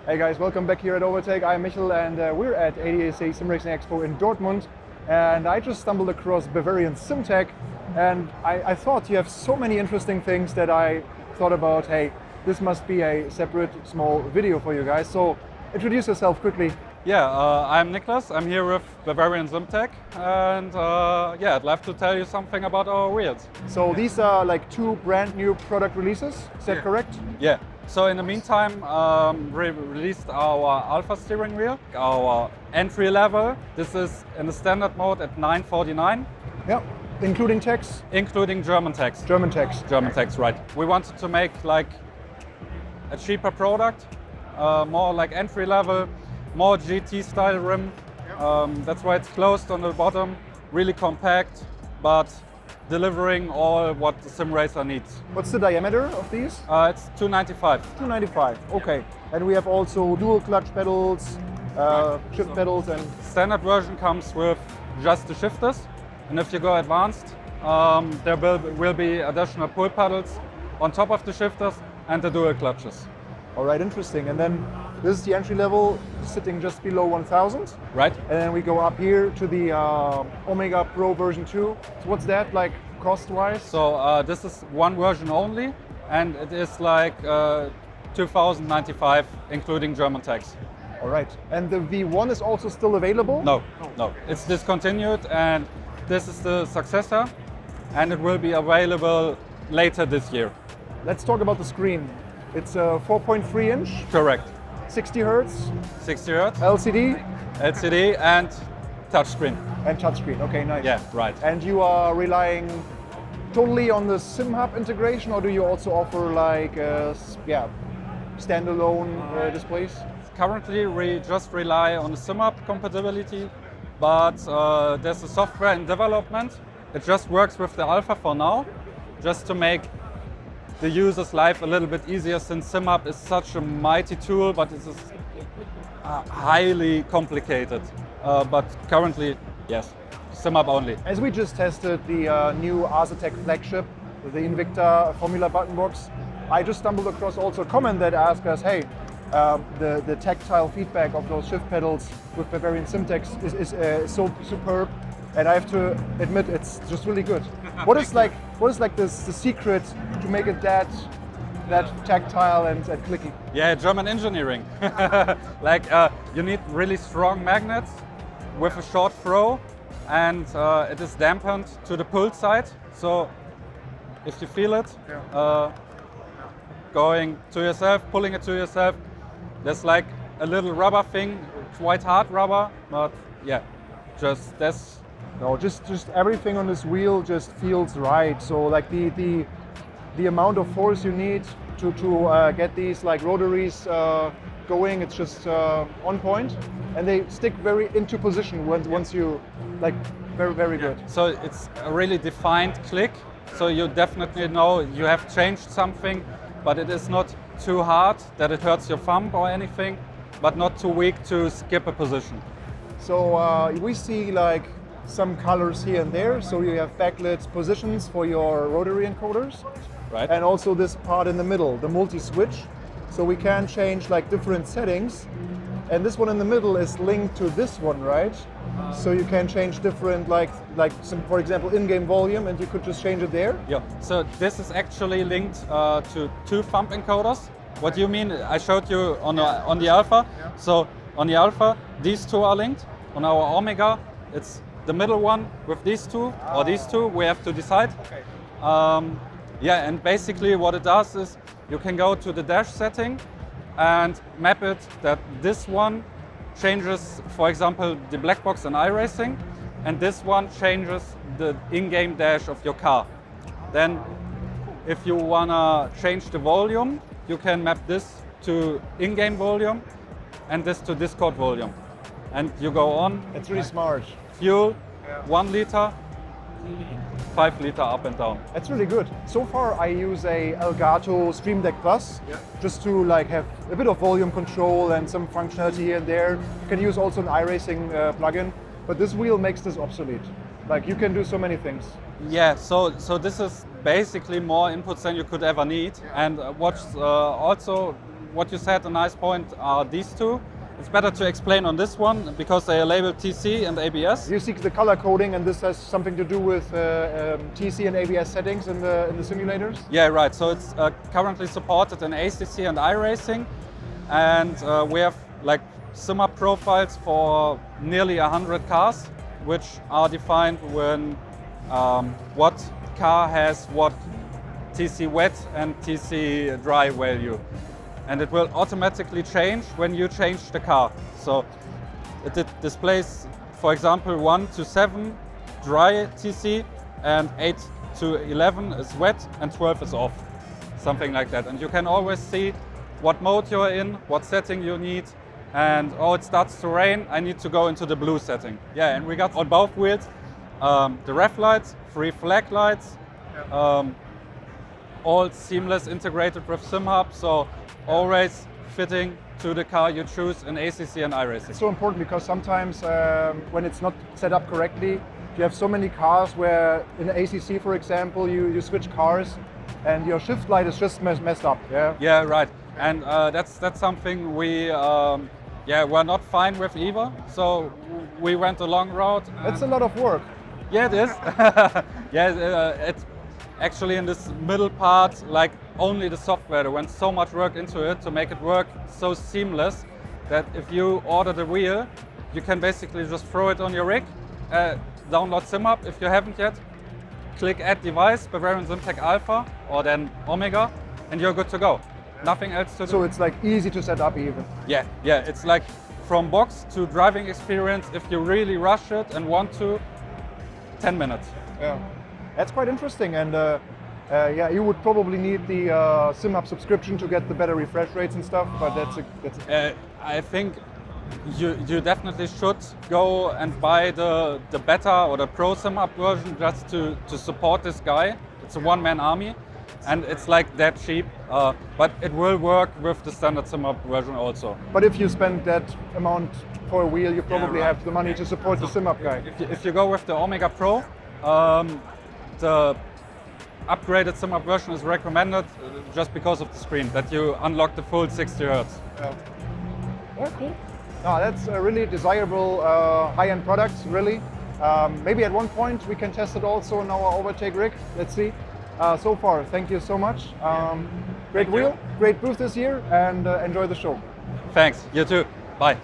Hey guys, welcome back here at Overtake. I'm Michel and we're at ADAC Sim Racing Expo in Dortmund. And I just stumbled across BavarianSimTec and I thought you have so many interesting things that I thought about, hey, this must be a separate small video for you guys. So introduce yourself quickly. Yeah, I'm Niklas. I'm here with BavarianSimTec, and I'd love to tell you something about our wheels. So these are like two brand new product releases, is that correct? Yeah. So in the meantime, we released our Alpha steering wheel, our entry level. This is in the standard mode at 949. Yeah, including tax? Including German tax. German tax. German tax, right. We wanted to make like a cheaper product, more like entry level, more GT style rim. That's why it's closed on the bottom, really compact, but delivering all what the sim racer needs. What's the diameter of these? It's 295. 295, okay. And we have also dual clutch pedals, shift pedals, and Standard version comes with just the shifters, and if you go advanced, there will be additional pull pedals on top of the shifters and the dual clutches. all right, interesting. And then this is the entry level, sitting just below 1000. Right. And then we go up here to the ΩPRO Pro version 2. So what's that like cost-wise? So this is one version only, and it is like 2095, including German tax. All right. And the V1 is also still available? No, it's discontinued, and this is the successor, and it will be available later this year. Let's talk about the screen. It's a 4.3 inch, Correct. 60 hertz, 60 Hz, LCD, LCD, and touchscreen. and touchscreen. Okay, nice. Yeah, right. And you are relying totally on the SimHub integration, or do you also offer like standalone displays? Currently, we just rely on the SimHub compatibility, but there's a software in development. It just works with the Alpha for now, just to make the user's life a little bit easier, since SimHub is such a mighty tool, but it is highly complicated. But currently, yes, SimHub only. As we just tested the new ASATEC flagship, the Invicta Formula button box, I just stumbled across also a comment that asked us, hey, the tactile feedback of those shift pedals with BavarianSimTec is so superb, and I have to admit it's just really good. What is the secret to make it that tactile and clicky? Yeah, German engineering. Like you need really strong magnets with a short throw, and it is dampened to the pull side. So if you feel it, going to yourself, pulling it to yourself, there's like a little rubber thing, quite hard rubber, but yeah, just this. No, just everything on this wheel just feels right. So like the amount of force you need to get these like rotaries going, it's just on point, and they stick very into position once you like very good. So it's a really defined click. So you definitely know you have changed something, but it is not too hard that it hurts your thumb or anything, but not too weak to skip a position. So we see like some colors here and there. So you have backlit positions for your rotary encoders. Right. And also this part in the middle, the multi-switch. So we can change like different settings. And this one in the middle is linked to this one, right? So you can change different, like some, for example, in-game volume, and you could just change it there. Yeah. So this is actually linked to two thumb encoders. What do you mean? I showed you on the Alpha. Yeah. So on the Alpha, these two are linked. On our Omega, it's the middle one with these two, or these two. We have to decide. Okay. And basically what it does is you can go to the dash setting and map it that this one changes, for example, the black box in iRacing, and this one changes the in-game dash of your car. Then if you wanna change the volume, you can map this to in-game volume and this to Discord volume. And you go on. It's really smart. Fuel, 1 liter, 5 liter up and down. That's really good. So far I use a Elgato Stream Deck Plus, just to like have a bit of volume control and some functionality here and there. You can use also an iRacing plugin, but this wheel makes this obsolete. Like you can do so many things. Yeah, so this is basically more inputs than you could ever need. And what's also what you said, a nice point are these two. It's better to explain on this one because they are labeled TC and ABS. You see the color coding, and this has something to do with TC and ABS settings in the simulators? Yeah, right. So it's currently supported in ACC and iRacing, and we have like SimHub profiles for nearly 100 cars, which are defined when what car has what TC wet and TC dry value. And it will automatically change when you change the car. So it displays, for example, 1 to 7 dry TC, and 8 to 11 is wet, and 12 is off. Something like that. And you can always see what mode you're in, what setting you need, and oh, it starts to rain, I need to go into the blue setting. Yeah, and we got on both wheels the ref lights, 3 flag lights, all seamless integrated with SimHub, so always fitting to the car you choose in ACC and iRacing. It's so important because sometimes when it's not set up correctly, you have so many cars where in ACC, for example, you switch cars and your shift light is just messed up. Yeah. Yeah, right. And that's something we're not fine with either. So we went a long road. It's a lot of work. Yeah, it is. It's actually in this middle part, like only the software. There went so much work into it to make it work so seamless that if you order the wheel, you can basically just throw it on your rig, download SimHub if you haven't yet, click add device, BavarianSimTec Alpha or then Omega, and you're good to go. Nothing else to do. So it's like easy to set up even. Yeah, it's like from box to driving experience. If you really rush it and want to, 10 minutes. Yeah. That's quite interesting, and you would probably need the SimHub subscription to get the better refresh rates and stuff. But I think you definitely should go and buy the beta or the Pro SimHub version just to support this guy. It's a one-man army, and it's like that cheap. But it will work with the standard SimHub version also. But if you spend that amount for a wheel, you probably have the money to support the SimHub guy. If you go with the Omega Pro, the upgraded SimHub version is recommended just because of the screen, that you unlock the full 60 Hz. Yeah, cool. No, that's a really desirable high-end product, really. Maybe at one point we can test it also in our overtake rig. Let's see. So far, thank you so much. Great wheel, great booth this year, and enjoy the show. Thanks, you too. Bye.